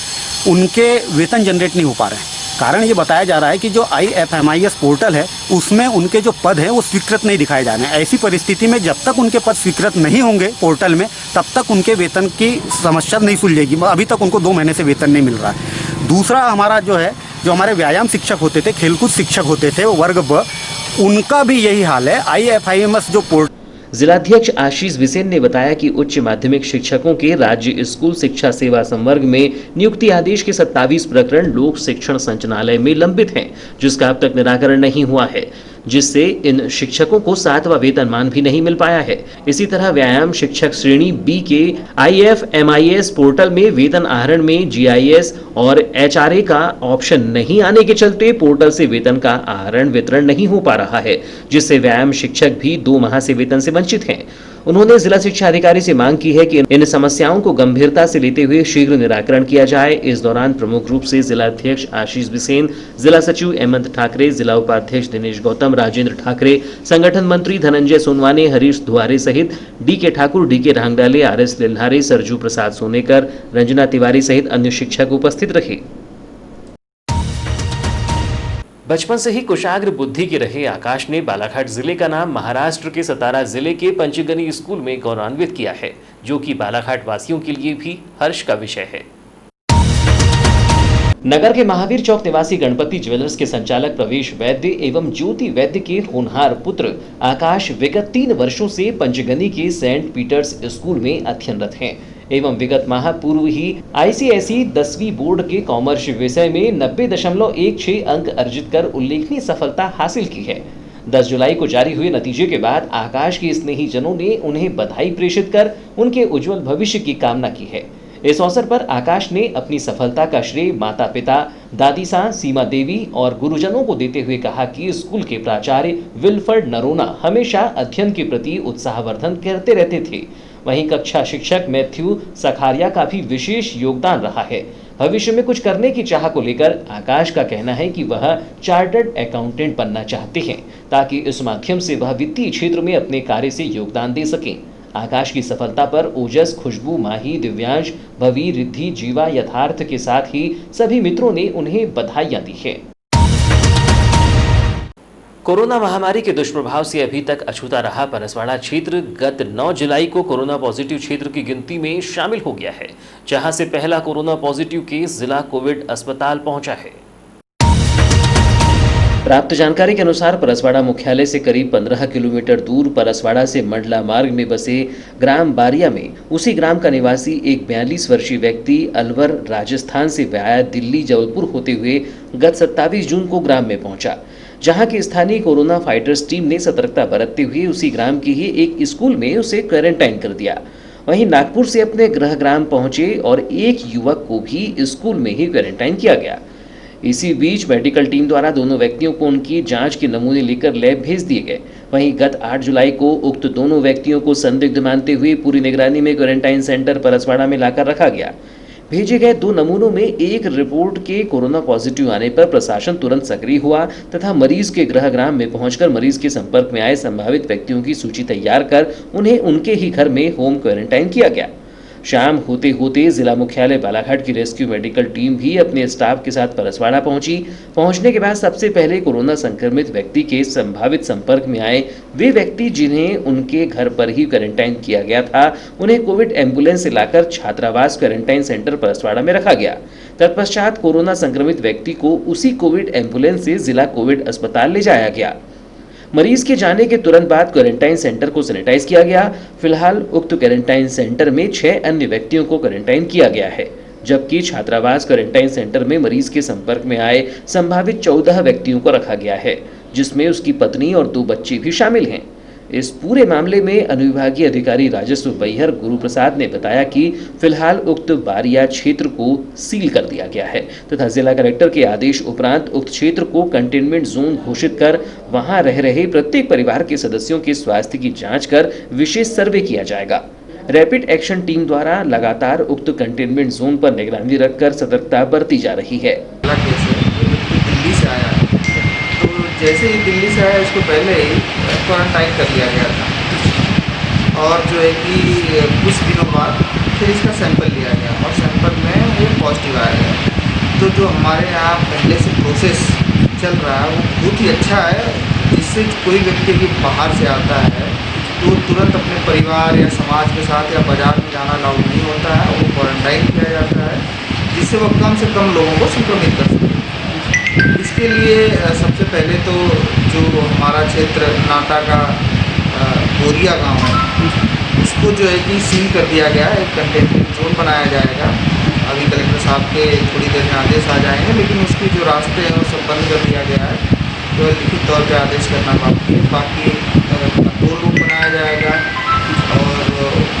S15: उनके वेतन जनरेट नहीं हो पा रहे हैं। कारण ये बताया जा रहा है कि जो IFMIS पोर्टल है, उसमें उनके जो पद हैं वो स्वीकृत नहीं दिखाए जा रहे हैं। ऐसी परिस्थिति में जब तक उनके पद स्वीकृत नहीं होंगे पोर्टल में, तब तक उनके वेतन की समस्या नहीं सुलझेगी। अभी तक उनको 2 महीने से वेतन नहीं मिल रहा है। दूसरा हमारा जो है, जो हमारे व्यायाम शिक्षक होते थे, खेलकूद शिक्षक होते थे, वो वर्ग ब, उनका भी यही हाल है। IFMIS जो पोर्टल
S1: जिलाध्यक्ष आशीष बिसेन ने बताया कि उच्च माध्यमिक शिक्षकों के राज्य स्कूल शिक्षा सेवा संवर्ग में नियुक्ति आदेश के 27 प्रकरण लोक शिक्षण संचालनालय में लंबित हैं, जिसका अब तक निराकरण नहीं हुआ है। जिससे इन शिक्षकों को 7वां वेतनमान भी नहीं मिल पाया है। इसी तरह व्यायाम शिक्षक श्रेणी बी के IFMIS पोर्टल में वेतन आहरण में GIS और HRA का ऑप्शन नहीं आने के चलते पोर्टल से वेतन का आहरण वितरण नहीं हो पा रहा है, जिससे व्यायाम शिक्षक भी 2 माह से वेतन से वंचित हैं। उन्होंने जिला शिक्षा अधिकारी से मांग की है कि इन समस्याओं को गंभीरता से लेते हुए शीघ्र निराकरण किया जाए। इस दौरान प्रमुख रूप से जिला अध्यक्ष आशीष बिसेन, जिला सचिव हेमंत ठाकरे, जिला उपाध्यक्ष दिनेश गौतम, राजेंद्र ठाकरे, संगठन मंत्री धनंजय सोनवाने, हरीश धुआरे सहित DK Thakur, DK Rangdale, RS Lilhare, Sarju प्रसाद सोनेकर, रंजना तिवारी सहित अन्य शिक्षक उपस्थित रहे। बचपन से ही कुशाग्र बुद्धि के रहे आकाश ने बालाघाट जिले का नाम महाराष्ट्र के सतारा जिले के पंचगनी स्कूल में गौरवान्वित किया है, जो कि बालाघाट वासियों के लिए भी हर्ष का विषय है। नगर के महावीर चौक निवासी गणपति ज्वेलर्स के संचालक प्रवेश वैद्य एवं ज्योति वैद्य के होनहार पुत्र आकाश विगत 3 वर्षों से पंचगनी के सेंट पीटर्स स्कूल में अध्ययनरत हैं एवं विगत माह पूर्व ही ICSE 10वीं बोर्ड के कॉमर्स विषय में 90.16 अंक अर्जित कर उल्लेखनीय सफलता हासिल की है। 10 जुलाई को जारी हुए नतीजे के बाद आकाश के स्नेहीजनों ने उन्हें बधाई प्रेषित कर उनके उज्जवल भविष्य की कामना की है। इस अवसर पर आकाश ने अपनी सफलता का श्रेय माता पिता, दादी सां सीमा देवी और गुरुजनों को देते हुए कहा कि स्कूल के प्राचार्य विल्फर्ड नरोना हमेशा अध्ययन के प्रति उत्साहवर्धन करते रहते थे। वहीं कक्षा शिक्षक मैथ्यू सखारिया का भी विशेष योगदान रहा है। भविष्य में कुछ करने की चाह को लेकर आकाश का कहना है कि वह चार्टर्ड अकाउंटेंट बनना चाहते हैं, ताकि इस माध्यम से वह वित्तीय क्षेत्र में अपने कार्य से योगदान दे सकें। आकाश की सफलता पर ओजस, खुशबू, माही, दिव्यांश, भवी, रिद्धि, जीवा, यथार्थ के साथ ही सभी मित्रों ने उन्हें बधाइयां दी है। कोरोना महामारी के दुष्प्रभाव से अभी तक अछूता रहा परसवाड़ा क्षेत्र गत 9 जुलाई को कोरोना पॉजिटिव क्षेत्र की गिनती में शामिल हो गया है, जहां से पहला कोरोना पॉजिटिव केस जिला कोविड अस्पताल पहुंचा है। प्राप्त जानकारी के अनुसार परसवाड़ा मुख्यालय से करीब 15 किलोमीटर दूर परसवाड़ा से मंडला मार्ग में बसे ग्राम बारिया में उसी ग्राम का निवासी एक 42 वर्षीय व्यक्ति अलवर राजस्थान से वाया दिल्ली जबलपुर होते हुए गत 27 जून को ग्राम में पहुंचा, जहां की स्थानीय कोरोना फाइटर्स टीम ने सतर्कता बरतते हुए उसी ग्राम के ही एक स्कूल में उसे क्वारंटाइन कर दिया। वहीं नागपुर से अपने गृह ग्राम पहुंचे और एक युवक को भी स्कूल में ही क्वारंटाइन किया गया। इसी बीच मेडिकल टीम द्वारा दोनों व्यक्तियों को उनकी जांच के नमूने लेकर लैब भेज दिए गए। वहीं गत 8 जुलाई को उक्त दोनों व्यक्तियों को संदिग्ध मानते हुए पूरी निगरानी में क्वारंटाइन सेंटर परसवाड़ा में लाकर रखा गया। भेजे गए 2 नमूनों में एक रिपोर्ट के कोरोना पॉजिटिव आने पर प्रशासन तुरंत सक्रिय हुआ तथा मरीज के गृह ग्राम में पहुंचकर मरीज के संपर्क में आए संभावित व्यक्तियों की सूची तैयार कर उन्हें उनके ही घर में होम क्वारंटाइन किया गया। शाम होते होते जिला मुख्यालय बालाघाट की रेस्क्यू मेडिकल टीम भी अपने स्टाफ के साथ परसवाड़ा पहुंची। पहुंचने के बाद सबसे पहले कोरोना संक्रमित व्यक्ति के संभावित संपर्क में आए वे व्यक्ति जिन्हें उनके घर पर ही क्वारंटाइन किया गया था, उन्हें कोविड एम्बुलेंस से लाकर छात्रावास क्वारंटाइन सेंटर परसवाड़ा में रखा गया। तत्पश्चात कोरोना संक्रमित व्यक्ति को उसी कोविड एम्बुलेंस से जिला कोविड अस्पताल ले जाया गया। मरीज के जाने के तुरंत बाद क्वारंटाइन सेंटर को सैनिटाइज किया गया। फिलहाल उक्त क्वारंटाइन सेंटर में 6 अन्य व्यक्तियों को क्वारंटाइन किया गया है, जबकि छात्रावास क्वारंटाइन सेंटर में मरीज के संपर्क में आए संभावित 14 व्यक्तियों को रखा गया है, जिसमें उसकी पत्नी और 2 बच्चे भी शामिल हैं। इस पूरे मामले में अनुविभागीय अधिकारी राजस्व बैहर गुरु प्रसाद ने बताया कि फिलहाल उक्त बारिया क्षेत्र को सील कर दिया गया है तथा जिला कलेक्टर के आदेश उपरांत उक्त क्षेत्र को कंटेनमेंट जोन घोषित कर वहां रह रहे प्रत्येक परिवार के सदस्यों के स्वास्थ्य की जांच कर विशेष सर्वे किया जाएगा। रैपिड एक्शन टीम द्वारा लगातार उक्त कंटेनमेंट जोन पर निगरानी रखकर सतर्कता बरती जा रही है।
S16: दिल्ली से आया, तो जैसे ही दिल्ली से आया उसको पहले ही क्वारंटाइन कर लिया गया था और जो है कि कुछ दिनों बाद फिर इसका सैंपल लिया गया और सैंपल में वो पॉजिटिव आया गया। तो जो हमारे यहाँ पहले से प्रोसेस चल रहा है वो बहुत ही अच्छा है, जिससे कोई व्यक्ति भी बाहर से आता है तो तुरंत अपने परिवार या समाज के साथ या बाजार में जाना अलाउड नहीं होता है, वो क्वारंटाइन किया जाता है जिससे वो कम से कम लोगों को संक्रमित कर सके। इसके लिए सबसे पहले तो जो हमारा क्षेत्र नाटा का बोरिया गांव है उसको जो है कि सील कर दिया गया है, एक कंटेनमेंट जोन बनाया जाएगा। अभी कलेक्टर साहब के थोड़ी देर में आदेश आ जाएंगे, लेकिन उसके जो रास्ते हैं वो सब बंद कर दिया गया है। केवल लिखित तौर पर आदेश करना बाकी है। बाकी कंट्रोल रूम बनाया जाएगा और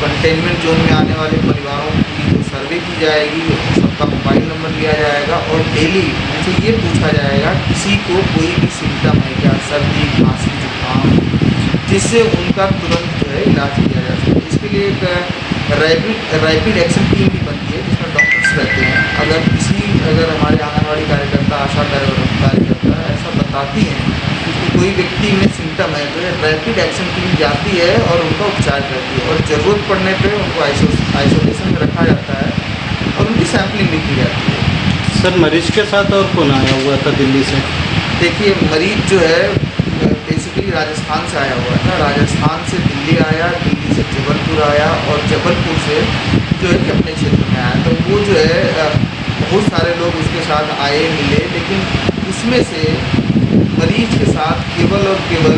S16: कंटेनमेंट जोन में आने वाले परिवारों की जो सर्वे की जाएगी, सबका मोबाइल नंबर लिया जाएगा और डेली उनसे ये पूछा जाएगा किसी को कोई भी सिम्टम है क्या, सर्दी, खांसी, जुकाम, जिससे उनका तुरंत जो है इलाज किया जा सके। इसके लिए एक रैपिड एक्शन टीम भी बनती है जिसमें डॉक्टर्स रहते हैं। अगर हमारे आंगनवाड़ी कार्यकर्ता, आशा कार्यकर्ता ऐसा बताती हैं कि कोई व्यक्ति में सिम्टम है तो रैपिड एक्शन टीम जाती है और उनका उपचार करती है और ज़रूरत पड़ने पे उनको आइसोलेशन में रखा जाता है और उनकी सैम्पलिंग भी की जाती है।
S15: सर, मरीज के साथ और कौन आया हुआ था दिल्ली से?
S16: देखिए, मरीज जो है बेसिकली राजस्थान से आया हुआ था। राजस्थान से दिल्ली आया, दिल्ली से जबलपुर आया और जबलपुर से जो है कि अपने क्षेत्र में आया। तो वो जो है बहुत सारे लोग उसके साथ आए, मिले, लेकिन उसमें से मरीज के साथ केवल और केवल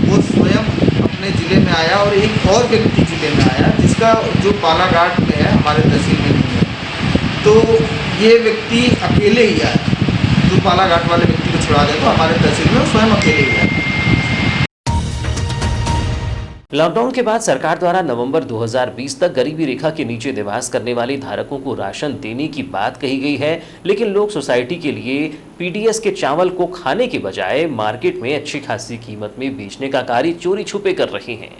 S16: वो स्वयं अपने ज़िले में आया और एक और व्यक्ति ज़िले में आया जिसका जो बालाघाट में है, हमारे तहसील में नहीं है। तो ये व्यक्ति अकेले ही आया। जो बालाघाट वाले व्यक्ति को छुड़ा दे तो हमारे तहसील में स्वयं अकेले ही आया।
S1: लॉकडाउन के बाद सरकार द्वारा नवंबर 2020 तक गरीबी रेखा के नीचे निवास करने वाले धारकों को राशन देने की बात कही गई है, लेकिन लोग सोसाइटी के लिए पीडीएस के चावल को खाने के बजाय मार्केट में अच्छी खासी कीमत में बेचने का कार्य चोरी छुपे कर रहे हैं।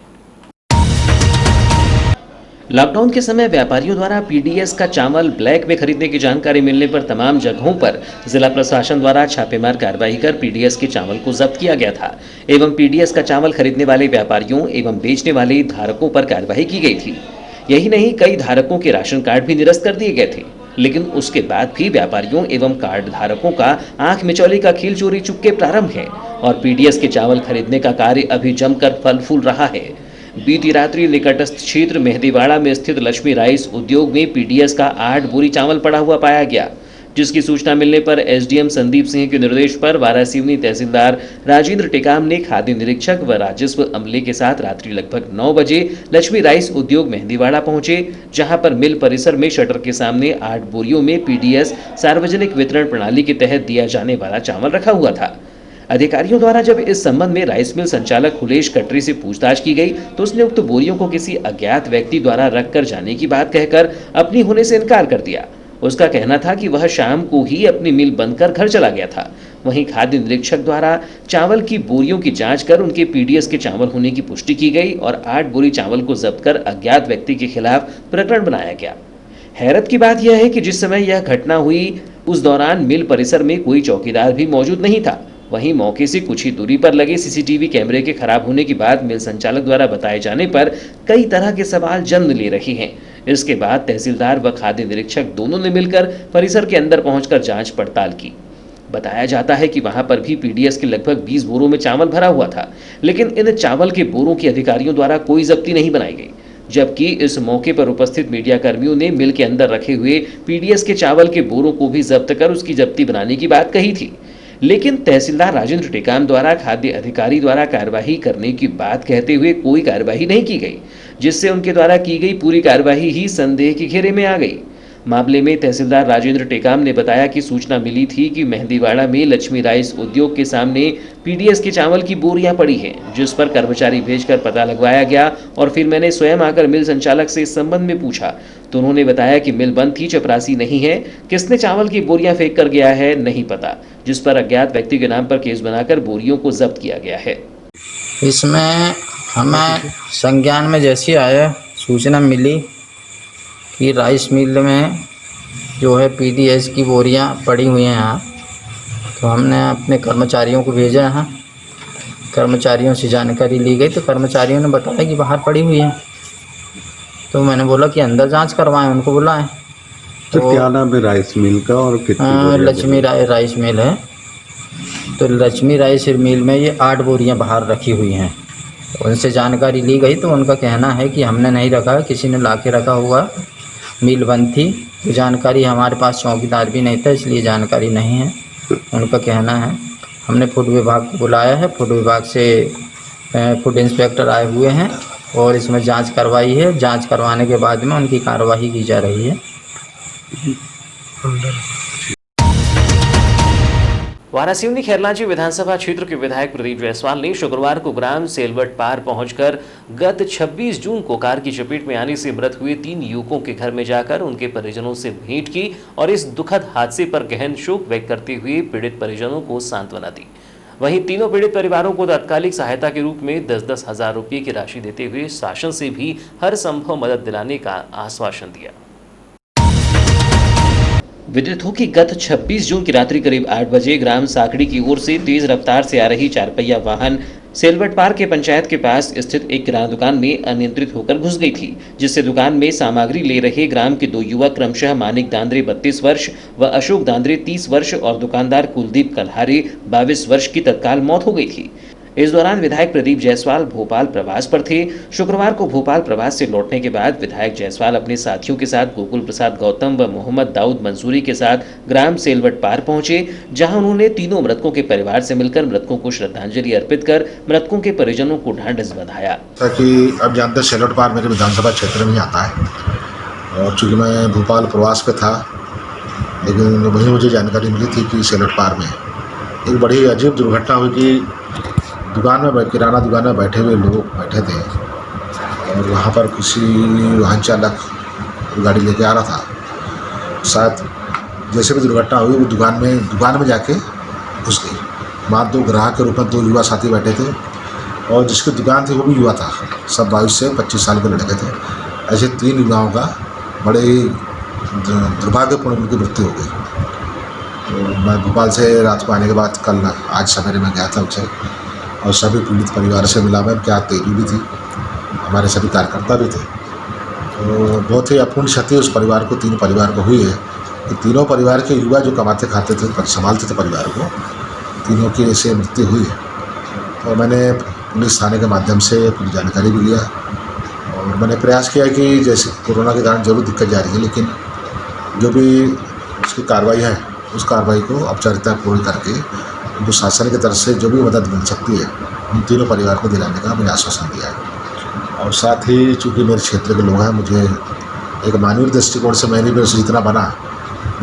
S1: लॉकडाउन के समय व्यापारियों द्वारा पीडीएस का चावल ब्लैक में खरीदने की जानकारी मिलने पर तमाम जगहों पर जिला प्रशासन द्वारा छापेमार कार्रवाई कर पीडीएस के चावल को जब्त किया गया था एवं पीडीएस का चावल खरीदने वाले व्यापारियों एवं बेचने वाले धारकों पर कार्रवाई की गई थी। यही नहीं, कई धारकों के राशन कार्ड भी निरस्त कर दिए गए थे, लेकिन उसके बाद भी व्यापारियों एवं कार्ड धारकों का आंख मिचौली का खेल चोरी चुपके प्रारंभ है और पीडीएस के चावल खरीदने का कार्य अभी जमकर फल फूल रहा है। बीती रात्रि निकटस्थ क्षेत्र मेहंदीवाड़ा में स्थित लक्ष्मी राइस उद्योग में पीडीएस का 8 बोरी चावल पड़ा हुआ पाया गया, जिसकी सूचना मिलने पर एसडीएम संदीप सिंह के निर्देश पर वारासिवनी तहसीलदार राजेंद्र टेकाम ने खाद्य निरीक्षक व राजस्व अमले के साथ रात्रि लगभग 9 बजे लक्ष्मी राइस उद्योग मेहंदीवाड़ा पहुंचे, जहां पर मिल परिसर में शटर के सामने 8 बोरियों में पीडीएस सार्वजनिक वितरण प्रणाली के तहत दिया जाने वाला चावल रखा हुआ था। अधिकारियों द्वारा जब इस संबंध में राइस मिल संचालक हुलेश कटरी से पूछताछ की गई तो उसने उक्त बोरियों को किसी अज्ञात व्यक्ति द्वारा रख कर जाने की बात कहकर अपनी होने से इनकार कर दिया। उसका कहना था कि वह शाम को ही अपनी मिल बंद कर घर चला गया था। वहीं खाद्य निरीक्षक द्वारा चावल की बोरियों की जांच कर उनके पीडीएस के चावल होने की पुष्टि की गई और 8 बोरी चावल को जब्त कर अज्ञात व्यक्ति के खिलाफ प्रकरण बनाया गया। हैरत की बात यह है कि जिस समय यह घटना हुई उस दौरान मिल परिसर में कोई चौकीदार भी मौजूद नहीं था। वहीं मौके से कुछ ही दूरी पर लगे सीसीटीवी कैमरे के खराब होने की बात मिल संचालक द्वारा बताए जाने पर कई तरह के सवाल जन्म ले रहे हैं। इसके बाद तहसीलदार व खाद्य निरीक्षक दोनों ने मिलकर परिसर के अंदर पहुंचकर जांच पड़ताल की। बताया जाता है कि वहां पर भी पीडीएस के लगभग 20 बोरों में चावल भरा हुआ था, लेकिन इन चावल के बोरों की अधिकारियों द्वारा कोई जब्ती नहीं बनाई गई, जबकि इस मौके पर उपस्थित मीडिया कर्मियों ने मिल के अंदर रखे हुए पीडीएस के चावल के बोरों को भी जब्त कर उसकी जब्ती बनाने की बात कही थी। लेकिन तहसीलदार राजेंद्र टेकाम द्वारा खाद्य अधिकारी द्वारा कार्यवाही करने की बात कहते हुए कोई कार्यवाही नहीं की गई, जिससे उनके द्वारा की गई पूरी कार्यवाही ही संदेह के घेरे में आ गई। मामले में तहसीलदार राजेंद्र टेकाम ने बताया कि सूचना मिली थी कि मेहंदीवाड़ा में लक्ष्मी राइस उद्योग के सामने पीडीएस के चावल की बोरियां पड़ी हैं, जिस पर कर्मचारी भेजकर पता लगवाया गया और फिर मैंने स्वयं आकर मिल संचालक से इस संबंध में पूछा तो उन्होंने बताया कि मिल बंद थी, चपरासी नहीं है। किसने चावल की बोरियां फेंक कर गया है नहीं पता, जिस पर अज्ञात व्यक्ति के नाम पर केस बनाकर बोरियों को जब्त किया गया है।
S17: इसमें हमें संज्ञान में जैसी आया सूचना मिली कि राइस मिल में जो है पीडीएस की बोरियां पड़ी हुई हैं यहाँ, तो हमने अपने कर्मचारियों को भेजा यहाँ। कर्मचारियों से जानकारी ली गई तो कर्मचारियों ने बताया कि बाहर पड़ी हुई है, तो मैंने बोला कि अंदर जांच करवाएं, उनको बुलाएं।
S10: तो क्या नाम है राइस मिल का और कितनी?
S17: लक्ष्मी राइस मिल है। तो लक्ष्मी राइस मिल में ये 8 बोरियां बाहर रखी हुई हैं। उनसे जानकारी ली गई तो उनका कहना है कि हमने नहीं रखा, किसी ने ला के रखा हुआ, मिल बंद थी। तो जानकारी हमारे पास चौकीदार भी नहीं था, इसलिए जानकारी नहीं है, उनका कहना है। हमने फूड विभाग को बुलाया है, फूड विभाग से फूड इंस्पेक्टर आए हुए हैं और इसमें जांच करवाई है। जांच करवाने के बाद में उनकी कार्रवाई की जा रही है।
S1: वारासिवनी खैरलांची विधानसभा क्षेत्र के विधायक प्रदीप जायसवाल ने शुक्रवार को ग्राम सेलवट पार पहुंचकर गत 26 जून को कार की चपेट में आने से मृत हुए 3 युवकों के घर में जाकर उनके परिजनों से भेंट की और इस दुखद हादसे पर गहन शोक व्यक्त करते हुए पीड़ित परिजनों को सांत्वना दी। वहीं तीनों पीड़ित परिवारों को तात्कालिक सहायता के रूप में 10-10 हजार रुपये की राशि देते हुए शासन से भी हर संभव मदद दिलाने का आश्वासन दिया। विदित हो कि गत 26 जून की रात्रि करीब 8 बजे ग्राम साकड़ी की ओर से तेज रफ्तार से आ रही 4 पहिया वाहन सेलवट पार के पंचायत के पास स्थित एक किराना दुकान में अनियंत्रित होकर घुस गई थी, जिससे दुकान में सामग्री ले रहे ग्राम के 2 युवक क्रमशः मानिक दांद्रे 32 वर्ष व अशोक दांद्रे 30 वर्ष और दुकानदार कुलदीप कल्हारी 22 वर्ष की तत्काल मौत हो गई थी। इस दौरान विधायक प्रदीप जायसवाल भोपाल प्रवास पर थे। शुक्रवार को भोपाल प्रवास से लौटने के बाद विधायक जायसवाल अपने साथियों के साथ गोकुल प्रसाद गौतम व मोहम्मद दाऊद मंसूरी के साथ ग्राम सेलवट पार पहुंचे, जहां उन्होंने तीनों मृतकों के परिवार से मिलकर मृतकों को श्रद्धांजलि अर्पित कर मृतकों के परिजनों को ढांढस बंधाया।
S18: कि अब जानते हैं सेलवट पार मेरे विधानसभा क्षेत्र में आता है और चूँकि मैं भोपाल प्रवास पे था, लेकिन वहीं मुझे जानकारी मिली थी कि सेलवट पार में एक बड़ी अजीब दुर्घटना हुई कि दुकान में किराना दुकान में बैठे हुए लोग बैठे थे और वहाँ पर किसी वाहन चालक गाड़ी लेके आ रहा था। शायद जैसे भी दुर्घटना हुई वो दुकान में जाके घुस गई। वहाँ 2 ग्राहक के रूप में 2 युवा साथी बैठे थे और जिसकी दुकान थी वो भी युवा था, सब 22 से 25 साल के लड़के थे। ऐसे 3 युवाओं का बड़े ही दुर्भाग्यपूर्ण उनकी मृत्यु हो गई। तो मैं भोपाल से रात को आने के बाद कल आज सवेरे में गया था उनसे और सभी पीड़ित परिवार से मिला। मैं क्या तेजी भी थी, हमारे सभी कार्यकर्ता भी थे। तो बहुत ही अपूर्ण क्षति उस परिवार को, 3 परिवार को हुई है कि तीनों परिवार के युवा जो कमाते खाते थे, संभालते थे परिवार को, तीनों की ऐसे मृत्यु हुई है। तो मैंने पुलिस थाने के माध्यम से पूरी जानकारी भी लिया और मैंने प्रयास किया कि जैसे कोरोना के कारण जरूर दिक्कत जा रही है, लेकिन जो भी उसकी कार्रवाई है उस कार्रवाई को औपचारिकता पूर्ण करके उनको शासन की तरफ से जो भी मदद मिल सकती है उन तीनों परिवार को दिलाने का मैंने आश्वासन दिया है। और साथ ही चूँकि मेरे क्षेत्र के लोग हैं, मुझे एक मानवीय दृष्टिकोण से मैंने भी उसे इतना बना,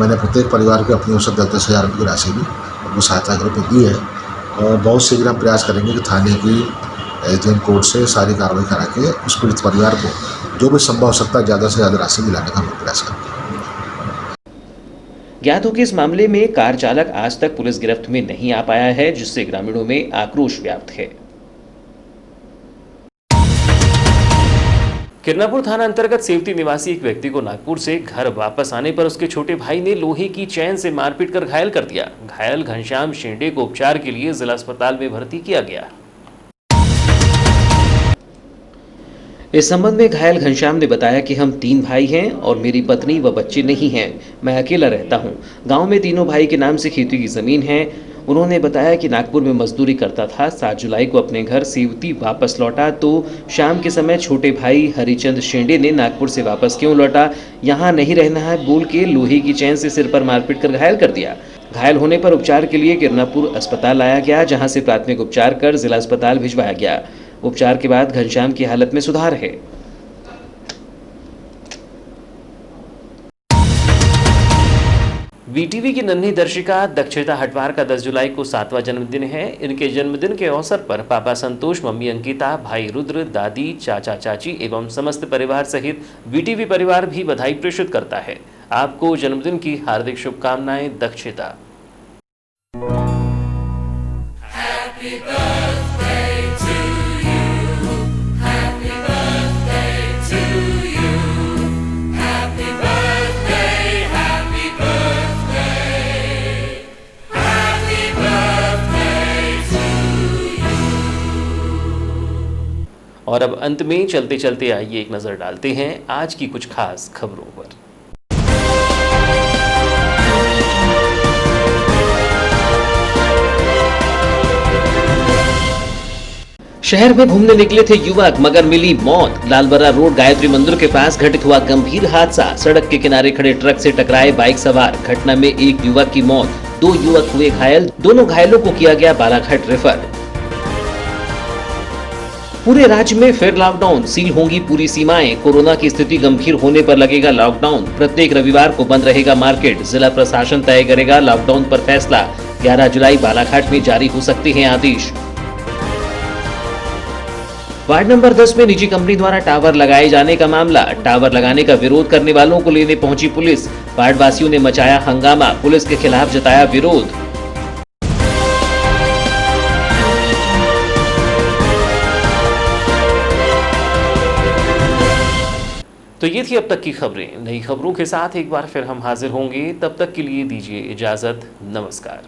S18: मैंने प्रत्येक परिवार को अपनी औसत 10-10 हज़ार रुपये की राशि भी उनको सहायता के रूप में दी है और बहुत शीघ्र हम प्रयास करेंगे कि थाने की SDM कोर्ट से सारी कार्रवाई करा के उस पीड़ित परिवार को जो भी संभव हो सकता है ज़्यादा से ज़्यादा राशि दिलाने का हम प्रयास करेंगे।
S1: ज्ञात हो कि इस मामले में कार चालक आज तक पुलिस गिरफ्त में नहीं आ पाया है, जिससे ग्रामीणों में आक्रोश व्याप्त है। किरनापुर थाना अंतर्गत सेवती निवासी एक व्यक्ति को नागपुर से घर वापस आने पर उसके छोटे भाई ने लोहे की चैन से मारपीट कर घायल कर दिया। घायल घनश्याम शेंडे को उपचार के लिए जिला अस्पताल में भर्ती किया गया। इस संबंध में घायल घनश्याम ने बताया कि हम 3 भाई हैं और मेरी पत्नी व बच्चे नहीं हैं, मैं अकेला रहता हूं। गांव में तीनों भाई के नाम से खेती की जमीन है। उन्होंने बताया कि नागपुर में मजदूरी करता था। 7 जुलाई को अपने घर सेवती वापस लौटा तो शाम के समय छोटे भाई हरिचंद शेंडे ने नागपुर से वापस क्यों लौटा, यहाँ नहीं रहना है बोल के लोहे की चैन से सिर पर मारपीट कर घायल कर दिया। घायल होने पर उपचार के लिए किरनापुर अस्पताल लाया गया, जहाँ से प्राथमिक उपचार कर जिला अस्पताल भिजवाया गया। उपचार के बाद घनश्याम की हालत में सुधार है। वीटीवी की नन्ही दर्शिका दक्षिता हटवार का 10 जुलाई को 7वां जन्मदिन है। इनके जन्मदिन के अवसर पर पापा संतोष, मम्मी अंकिता, भाई रुद्र, दादी, चाचा चाची एवं समस्त परिवार सहित वीटीवी परिवार भी बधाई प्रेषित करता है। आपको जन्मदिन की हार्दिक शुभकामनाएं दक्षिता। और अब अंत में चलते चलते आइए एक नजर डालते हैं आज की कुछ खास खबरों पर। शहर में घूमने निकले थे युवक मगर मिली मौत। लालबर्रा रोड गायत्री मंदिर के पास घटित हुआ गंभीर हादसा। सड़क के किनारे खड़े ट्रक से टकराए बाइक सवार। घटना में एक युवक की मौत, 2 युवक हुए घायल। दोनों घायलों को किया गया बालाघाट रेफर। पूरे राज्य में फिर लॉकडाउन, सील होंगी पूरी सीमाएं। कोरोना की स्थिति गंभीर होने पर लगेगा लॉकडाउन। प्रत्येक रविवार को बंद रहेगा मार्केट। जिला प्रशासन तय करेगा लॉकडाउन पर फैसला। 11 जुलाई बालाघाट में जारी हो सकते हैं आदेश। वार्ड नंबर 10 में निजी कंपनी द्वारा टावर लगाए जाने का मामला। टावर लगाने का विरोध करने वालों को लेने पहुंची पुलिस। वार्ड वासियों ने मचाया हंगामा, पुलिस के खिलाफ जताया विरोध। तो ये थी अब तक की खबरें। नई खबरों के साथ एक बार फिर हम हाजिर होंगे, तब तक के लिए दीजिए इजाजत। नमस्कार।